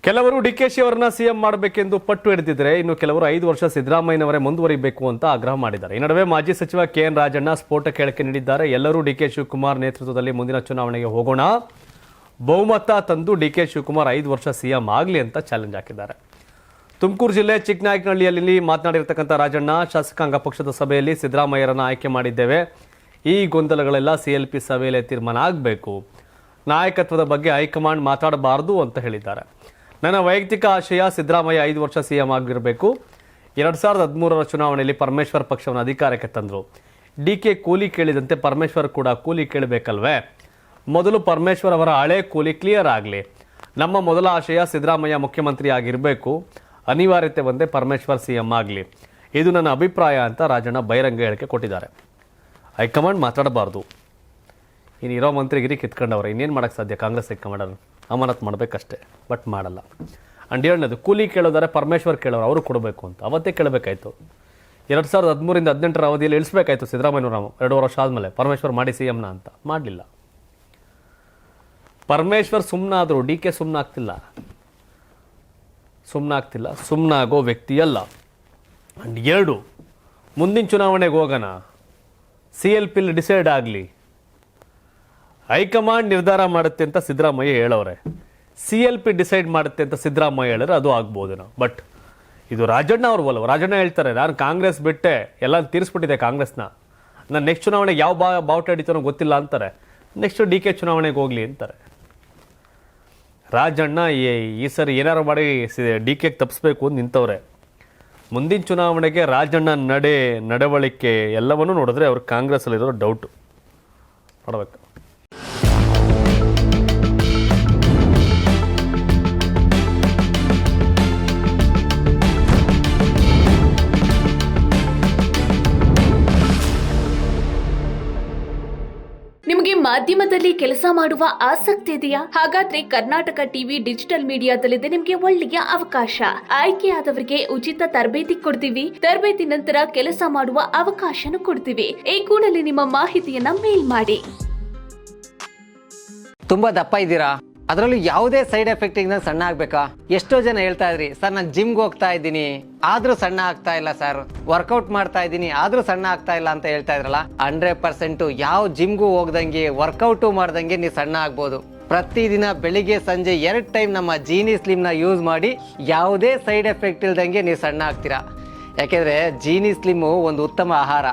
ಕೆಲವರು ಡಿಕೆಶಿ ಅವರನ್ನ ಸಿಎಂ ಮಾಡಬೇಕೆಂದು ಪಟ್ಟು ಹಿಡಿದಿದ್ರೆ ಇನ್ನು ಕೆಲವರು 5 ವರ್ಷ ಸಿದ್ದರಾಮಯ್ಯನವರೇ ಮುಂದುವರಿಬೇಕು ಅಂತ ಆಗ್ರಹ ಮಾಡಿದ್ದಾರೆ. ಈ ನಡುವೆ ಮಾಜಿ ಸಚಿವ ಕೆಎನ್ ರಾಜಣ್ಣ ಸ್ಫೋಟಕ ಹೇಳಿಕೆ ನೀಡಿದ್ದಾರೆ. ಎಲ್ಲರೂ ಡಿಕೆ ಶಿವಕುಮಾರ್ ನೇತೃತ್ವದಲ್ಲಿ ಮುಂದಿನ ಚುನಾವಣೆಗೆ ಹೋಗೋಣ, ಬಹುಮತ ತಂದು ಡಿಕೆ ಶಿವಕುಮಾರ್ 5 ವರ್ಷ ಸಿಎಂ ಆಗಲಿ ಅಂತ ಚಾಲೆಂಜ್ ಹಾಕಿದ್ದಾರೆ. ತುಮಕೂರು ಜಿಲ್ಲೆ ಚಿಕ್ಕನಾಯಕನಹಳ್ಳಿಯಲ್ಲಿ ಮಾತನಾಡಿರ್ತಕ್ಕಂಥ ರಾಜಣ್ಣ, ಶಾಸಕಾಂಗ ಪಕ್ಷದ ಸಭೆಯಲ್ಲಿ ಸಿದ್ದರಾಮಯ್ಯರನ್ನ ಆಯ್ಕೆ ಮಾಡಿದ್ದೇವೆ. ಈ ಗೊಂದಲಗಳೆಲ್ಲ CLP ಸಭೆಯಲ್ಲಿ ತೀರ್ಮಾನ ಆಗಬೇಕು. ನಾಯಕತ್ವದ ಬಗ್ಗೆ ಹೈಕಮಾಂಡ್ ಮಾತಾಡಬಾರದು ಅಂತ ಹೇಳಿದ್ದಾರೆ. ನನ್ನ ವೈಯಕ್ತಿಕ ಆಶಯ ಸಿದ್ದರಾಮಯ್ಯ 5 ವರ್ಷ ಸಿಎಂ ಆಗಿರಬೇಕು. 2013ರ ಚುನಾವಣೆಯಲ್ಲಿ ಪರಮೇಶ್ವರ್ ಪಕ್ಷವನ್ನು ಅಧಿಕಾರಕ್ಕೆ ತಂದರು. ಡಿಕೆ ಕೂಲಿ ಕೇಳಿದಂತೆ ಪರಮೇಶ್ವರ್ ಕೂಡ ಕೂಲಿ ಕೇಳಬೇಕಲ್ವೇ? ಮೊದಲು ಪರಮೇಶ್ವರ್ ಅವರ ಹಳೆ ಕೂಲಿ ಕ್ಲಿಯರ್ ಆಗಲಿ. ನಮ್ಮ ಮೊದಲ ಆಶಯ ಸಿದ್ದರಾಮಯ್ಯ ಮುಖ್ಯಮಂತ್ರಿ ಆಗಿರಬೇಕು. ಅನಿವಾರ್ಯತೆ ಬಂದೇ ಪರಮೇಶ್ವರ್ ಸಿಎಂ ಆಗಲಿ. ಇದು ನನ್ನ ಅಭಿಪ್ರಾಯ ಅಂತ ರಾಜಣ್ಣ ಬಹಿರಂಗ ಹೇಳಿಕೆ ಕೊಟ್ಟಿದ್ದಾರೆ. ಹೈಕಮಾಂಡ್ ಮಾತಾಡಬಾರ್ದು. ಇರೋ ಮಂತ್ರಿಗಿರಿ ಕಿತ್ಕೊಂಡವ್ರೆ, ಇನ್ನೇನು ಮಾಡೋಕ್ಕೆ ಸಾಧ್ಯ? ಕಾಂಗ್ರೆಸ್ ಹೈಕಮಾಂಡ್ ಅಮಾನತ್ ಮಾಡಬೇಕಷ್ಟೇ, ಬಟ್ ಮಾಡಲ್ಲ. ಅಂಡ್ ಎರಡನೇದು, ಕೂಲಿ ಕೇಳೋದಾರೆ ಪರಮೇಶ್ವರ್ ಕೇಳೋರು, ಅವರು ಕೊಡಬೇಕು ಅಂತ ಅವತ್ತೇ ಕೇಳಬೇಕಾಯ್ತು. 2013ರಿಂದ 2018ರ ಅವಧಿಯಲ್ಲಿ ಇಳಿಸ್ಬೇಕಾಯ್ತು ಸಿದ್ದರಾಮಯ್ಯನವರು 2 ವರ್ಷ ಆದಮೇಲೆ ಪರಮೇಶ್ವರ್ ಮಾಡಿ ಸಿಎಂನ ಅಂತ. ಮಾಡಲಿಲ್ಲ. ಪರಮೇಶ್ವರ್ ಸುಮ್ಮನಾದ್ರು, ಡಿಕೆ ಸುಮ್ಮನಾಗ್ತಿಲ್ಲ, ಸುಮ್ಮನಾಗೋ ವ್ಯಕ್ತಿಯಲ್ಲ. ಅಂಡ್ 2, ಮುಂದಿನ ಚುನಾವಣೆಗೆ ಹೋಗೋಣ, CLP ಡಿಸೈಡ್ ಆಗಲಿ, ಹೈಕಮಾಂಡ್ ನಿರ್ಧಾರ ಮಾಡುತ್ತೆ ಅಂತ ಸಿದ್ದರಾಮಯ್ಯ ಹೇಳೋರೆ. CLP ಡಿಸೈಡ್ ಮಾಡುತ್ತೆ ಅಂತ ಸಿದ್ದರಾಮಯ್ಯ ಹೇಳಿದ್ರೆ ಅದು ಆಗ್ಬೋದೇನೋ. ಬಟ್ ಇದು ರಾಜಣ್ಣ ಅವ್ರು ಅಲ್ವ. ರಾಜಣ್ಣ ಹೇಳ್ತಾರೆ, ನಾನು ಕಾಂಗ್ರೆಸ್ ಬಿಟ್ಟೆ, ಎಲ್ಲ ತೀರಿಸ್ಬಿಟ್ಟಿದೆ ಕಾಂಗ್ರೆಸ್ನ, ನಾನು ನೆಕ್ಸ್ಟ್ ಚುನಾವಣೆಗೆ ಯಾವ ಬಾವುಟ ಹಿಡಿತಾನೋ ಗೊತ್ತಿಲ್ಲ ಅಂತಾರೆ. ನೆಕ್ಸ್ಟ್ DK ಚುನಾವಣೆಗೆ ಹೋಗ್ಲಿ ಅಂತಾರೆ. ರಾಜಣ್ಣ ಈ ಸರಿ ಏನಾರು ಮಾಡಿ DKಗೆ ತಪ್ಪಿಸ್ಬೇಕು ಅಂತ ನಿಂತವ್ರೆ. ಮುಂದಿನ ಚುನಾವಣೆಗೆ ರಾಜಣ್ಣ ನಡವಳಿಕೆ ಎಲ್ಲವನ್ನೂ ನೋಡಿದ್ರೆ ಅವ್ರು ಕಾಂಗ್ರೆಸ್ಸಲ್ಲಿರೋ ಡೌಟು ನೋಡಬೇಕು. ನಿಮಗೆ ಮಾಧ್ಯಮದಲ್ಲಿ ಕೆಲಸ ಮಾಡುವ ಆಸಕ್ತಿ ಇದೆಯಾ? ಹಾಗಾದ್ರೆ ಕರ್ನಾಟಕ ಟಿವಿ ಡಿಜಿಟಲ್ ಮೀಡಿಯಾದಲ್ಲಿದೆ ನಿಮಗೆ ಒಳ್ಳೆಯ ಅವಕಾಶ. ಆಯ್ಕೆಯಾದವರಿಗೆ ಉಚಿತ ತರಬೇತಿ ಕೊಡ್ತೀವಿ. ತರಬೇತಿ ನಂತರ ಕೆಲಸ ಮಾಡುವ ಅವಕಾಶನೂ ಕೊಡ್ತೀವಿ. ಈ ಕೂಡಲೇ ನಿಮ್ಮ ಮಾಹಿತಿಯನ್ನ ಮೇಲ್ ಮಾಡಿ. ತುಂಬಾ ದಪ್ಪ ಇದ್ದೀರಾ? ಅದರಲ್ಲೂ ಯಾವುದೇ ಸೈಡ್ ಎಫೆಕ್ಟ್ ಇಂದ ಸಣ್ಣ ಆಗ್ಬೇಕಾ? ಎಷ್ಟೋ ಜನ ಹೇಳ್ತಾ ಇದ್ರಿ, ಸರ್ ನಾನು ಜಿಮ್ಗೆ ಹೋಗ್ತಾ ಇದ್ದೀನಿ ಆದ್ರೂ ಸಣ್ಣ ಆಗ್ತಾ ಇಲ್ಲ ಸರ್, ವರ್ಕೌಟ್ ಮಾಡ್ತಾ ಇದ್ದೀನಿ ಆದ್ರೂ ಸಣ್ಣ ಆಗ್ತಾ ಇಲ್ಲ ಅಂತ ಹೇಳ್ತಾ ಇದ್ರಲ್ಲ. 100% ಯಾವ ಜಿಮ್ಗೂ ಹೋಗ್ದಂಗೆ ವರ್ಕೌಟು ಮಾಡ್ದಂಗೆ ನೀವು ಸಣ್ಣ ಆಗ್ಬೋದು. ಪ್ರತಿದಿನ ಬೆಳಿಗ್ಗೆ ಸಂಜೆ 2 ಟೈಮ್ ನಮ್ಮ ಜೀನಿ ಸ್ಲಿಮ್ ನ ಯೂಸ್ ಮಾಡಿ ಯಾವುದೇ ಸೈಡ್ ಎಫೆಕ್ಟ್ ಇಲ್ದಂಗೆ ನೀವು ಸಣ್ಣ ಆಗ್ತೀರಾ. ಯಾಕೆಂದ್ರೆ ಜೀನಿ ಸ್ಲಿಮ್ ಒಂದು ಉತ್ತಮ ಆಹಾರ.